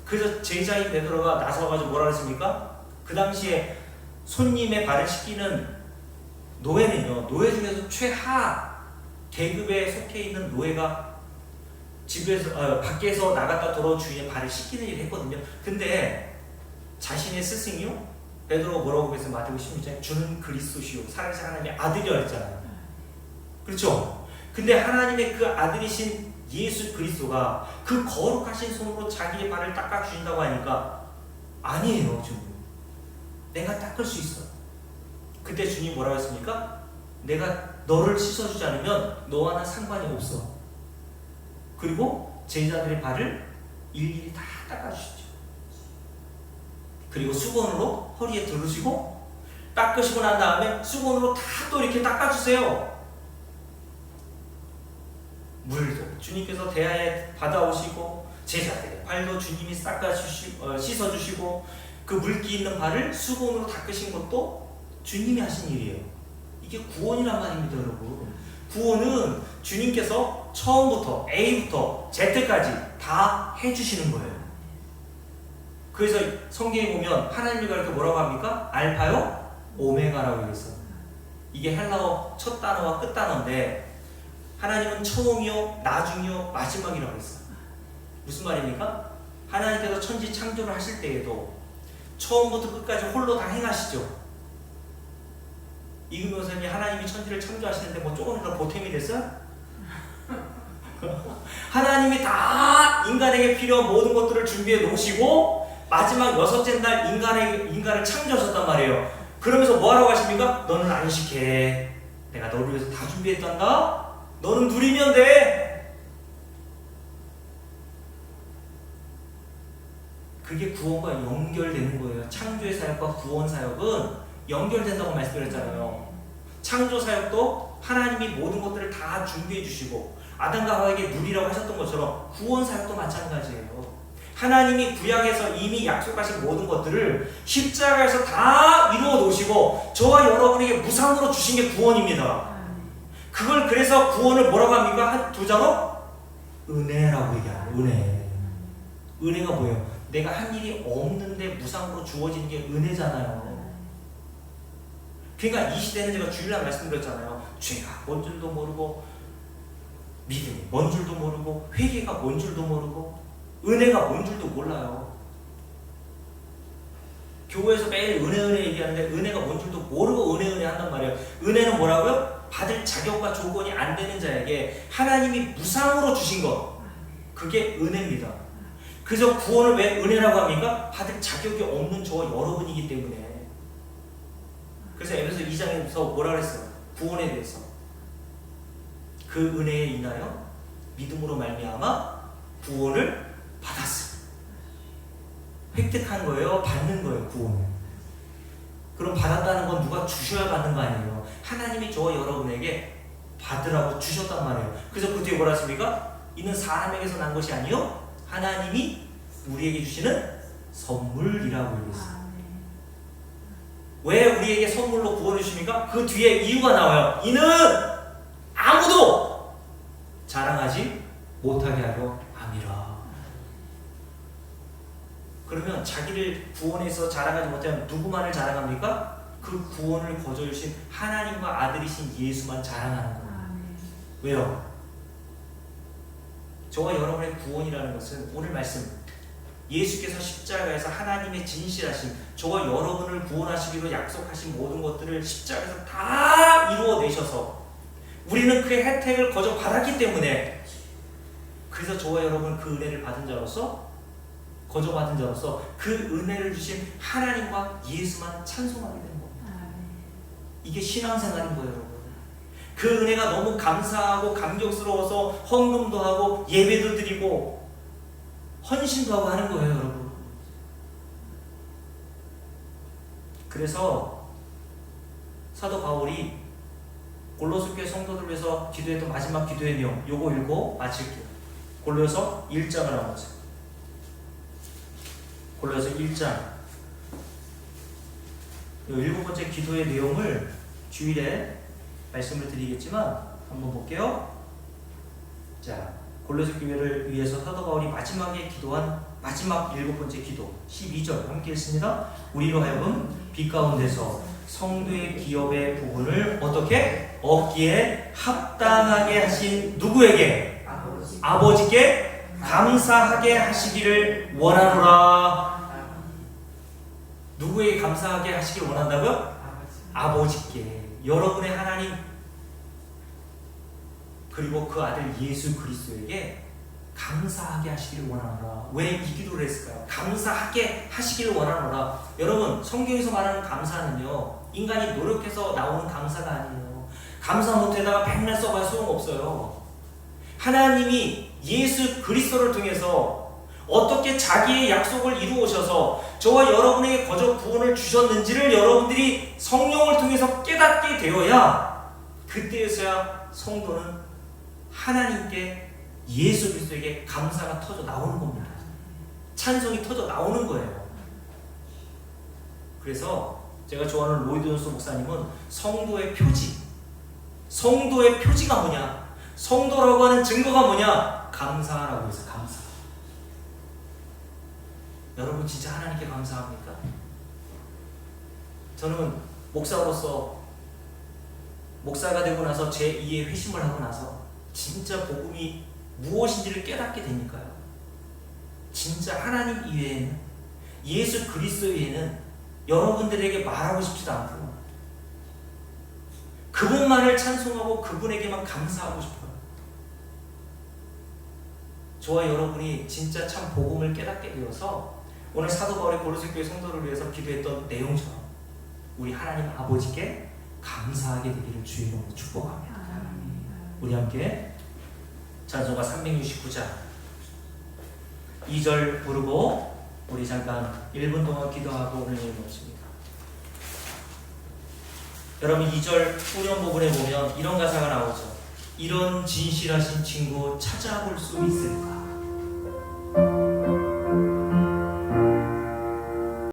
그래서 제자인 베드로가 나서가지고 뭐라 그랬습니까? 그 당시에 손님의 발을 씻기는 노예는요, 노예 중에서 최하 계급에 속해 있는 노예가 집에서 밖에서 나갔다 돌아온 주인의 발을 씻기는 일을 했거든요. 근데 자신의 스승이요, 베드로가 뭐라고 그랬어요? 마태복음 16장에 주는 그리스도시요 살아계신 하나님의 아들이라 했잖아요. 그렇죠? 근데 하나님의 그 아들이신 예수 그리스도가 그 거룩하신 손으로 자기의 발을 닦아주신다고 하니까 아니에요. 주님, 내가 닦을 수 있어. 그때 주님 뭐라고 했습니까? 내가 너를 씻어주지 않으면 너와는 상관이 없어. 그리고 제자들의 발을 일일이 다 닦아주시죠. 그리고 수건으로 허리에 두르시고 닦으시고 난 다음에 수건으로 다 또 이렇게 닦아주세요. 물도 주님께서 대하에 받아오시고 제자들의 발도 주님이 씻어주시고 그 물기 있는 발을 수건으로 닦으신 것도 주님이 하신 일이에요. 이게 구원이란 말입니다, 여러분. 구원은 주님께서 처음부터 A부터 Z까지 다 해주시는 거예요. 그래서 성경에 보면 하나님이 그렇게 뭐라고 합니까? 알파요 오메가라고 얘기했어요. 이게 헬라어 첫 단어와 끝 단어인데 하나님은 처음이요 나중이요 마지막이라고 했어요. 무슨 말입니까? 하나님께서 천지 창조를 하실 때에도 처음부터 끝까지 홀로 다 행하시죠. 이금 변호사님이 하나님이 천지를 창조하시는데 뭐 조금이라도 보탬이 됐어요? 하나님이 다 인간에게 필요한 모든 것들을 준비해 놓으시고 마지막 여섯째 날 인간을 창조하셨단 말이에요. 그러면서 뭐 하라고 하십니까? 너는 안식해. 내가 너를 위해서 다 준비했단다. 너는 누리면 돼. 그게 구원과 연결되는 거예요. 창조의 사역과 구원 사역은 연결된다고 말씀드렸잖아요. 창조 사역도 하나님이 모든 것들을 다 준비해 주시고 아담과 하와에게 누리라고 하셨던 것처럼 구원 사역도 마찬가지예요. 하나님이 구약에서 이미 약속하신 모든 것들을 십자가에서 다 이루어 놓으시고 저와 여러분에게 무상으로 주신 게 구원입니다. 그걸 그래서 구원을 뭐라고 합니까? 한 두 자로 은혜라고 얘기해요. 은혜. 은혜가 뭐예요? 내가 한 일이 없는데 무상으로 주어지는 게 은혜잖아요. 그러니까 이 시대는 제가 주일날 말씀드렸잖아요. 죄가 뭔 줄도 모르고 믿음이 뭔 줄도 모르고 회개가 뭔 줄도 모르고 은혜가 뭔 줄도 몰라요. 교회에서 매일 은혜 얘기하는데 은혜가 뭔 줄도 모르고 은혜 한단 말이에요. 은혜는 뭐라고요? 받을 자격과 조건이 안 되는 자에게 하나님이 무상으로 주신 것, 그게 은혜입니다. 그래서 구원을 왜 은혜라고 합니까? 받을 자격이 없는 저와 여러분이기 때문에. 그래서 에베소 2장에서 뭐라 그랬어요? 구원에 대해서 그 은혜에 인하여 믿음으로 말미암아 구원을 받았어요. 획득한 거예요? 받는 거예요? 구원을. 그럼 받았다는 건 누가 주셔야 받는 거 아니에요? 하나님이 저와 여러분에게 받으라고 주셨단 말이에요. 그래서 그 뒤에 뭐라 했습니까? 이는 사람에게서 난 것이 아니요 하나님이 우리에게 주시는 선물이라고 얘기했어요. 왜 우리에게 선물로 구원을 주십니까? 그 뒤에 이유가 나와요. 이는 아무도 자랑하지 못하게 하려 함이라. 그러면 자기를 구원해서 자랑하지 못하면 누구만을 자랑합니까? 그 구원을 거저주신 하나님과 아들이신 예수만 자랑하는 거예요. 왜요? 저와 여러분의 구원이라는 것은 오늘 말씀 예수께서 십자가에서 하나님의 진실하신 저와 여러분을 구원하시기로 약속하신 모든 것들을 십자가에서 다 이루어내셔서 우리는 그의 혜택을 거저 받았기 때문에, 그래서 저와 여러분은 그 은혜를 받은 자로서 거저 받은 자로서 그 은혜를 주신 하나님과 예수만 찬송하게 되는 겁니다. 이게 신앙생활인 거예요, 여러분. 그 은혜가 너무 감사하고 감격스러워서 헌금도 하고 예배도 드리고 헌신도 하고 하는 거예요, 여러분. 그래서 사도 바울이 골로새 교회 성도들 위해서 기도했던 마지막 기도의 내용, 요거 읽고 마칠게요. 골로새 1장을 한번 보세요. 골로새 1장. 이 7번째 기도의 내용을 주일에 말씀을 드리겠지만 한번 볼게요. 자, 골로새 교회를 위해서 사도 바울이 마지막에 기도한 마지막 7번째 기도 12절 함께 읽습니다. 우리로 하여금 빛 가운데서 성도의 기업의 부분을 어떻게 얻기에 합당하게 하신 누구에게? 아버지께 감사하게 하시기를 원하노라. 누구에게 감사하게 하시길 원한다고요? 아버지께. 여러분의 하나님 그리고 그 아들 예수 그리스도에게 감사하게 하시기를 원하노라. 왜 이 기도를 했을까요? 감사하게 하시기를 원하노라. 여러분, 성경에서 말하는 감사는요, 인간이 노력해서 나오는 감사가 아니에요. 감사 못해다가 백날 써봐야 소용없어요. 하나님이 예수 그리스도를 통해서 어떻게 자기의 약속을 이루어셔서 저와 여러분에게 거저 구원을 주셨는지를 여러분들이 성령을 통해서 깨닫게 되어야 그때에서야 성도는 하나님께 예수 그리스도에게 감사가 터져 나오는 겁니다. 찬송이 터져 나오는 거예요. 그래서 제가 좋아하는 로이드 존스 목사님은 성도의 표지, 성도의 표지가 뭐냐, 성도라고 하는 증거가 뭐냐, 감사라고 해서 감사. 여러분 진짜 하나님께 감사합니까? 저는 목사로서 목사가 되고 나서 제2의 회심을 하고 나서 진짜 복음이 무엇인지를 깨닫게 되니까요. 진짜 하나님 이외에는, 예수 그리스도 이외에는 여러분들에게 말하고 싶지도 않고 그분만을 찬송하고 그분에게만 감사하고 싶어요. 저와 여러분이 진짜 참 복음을 깨닫게 되어서 오늘 사도 바울이 고린도 교회 성도를 위해서 기도했던 내용처럼 우리 하나님 아버지께 감사하게 되기를 주의 이름으로 축복합니다. 우리 함께 찬송가 369장 2절 부르고 우리 잠깐 1분 동안 기도하고 오늘 예를 놓습니다. 여러분 2절 후렴 부분에 보면 이런 가사가 나오죠. 이런 진실하신 친구 찾아볼 수 있을까?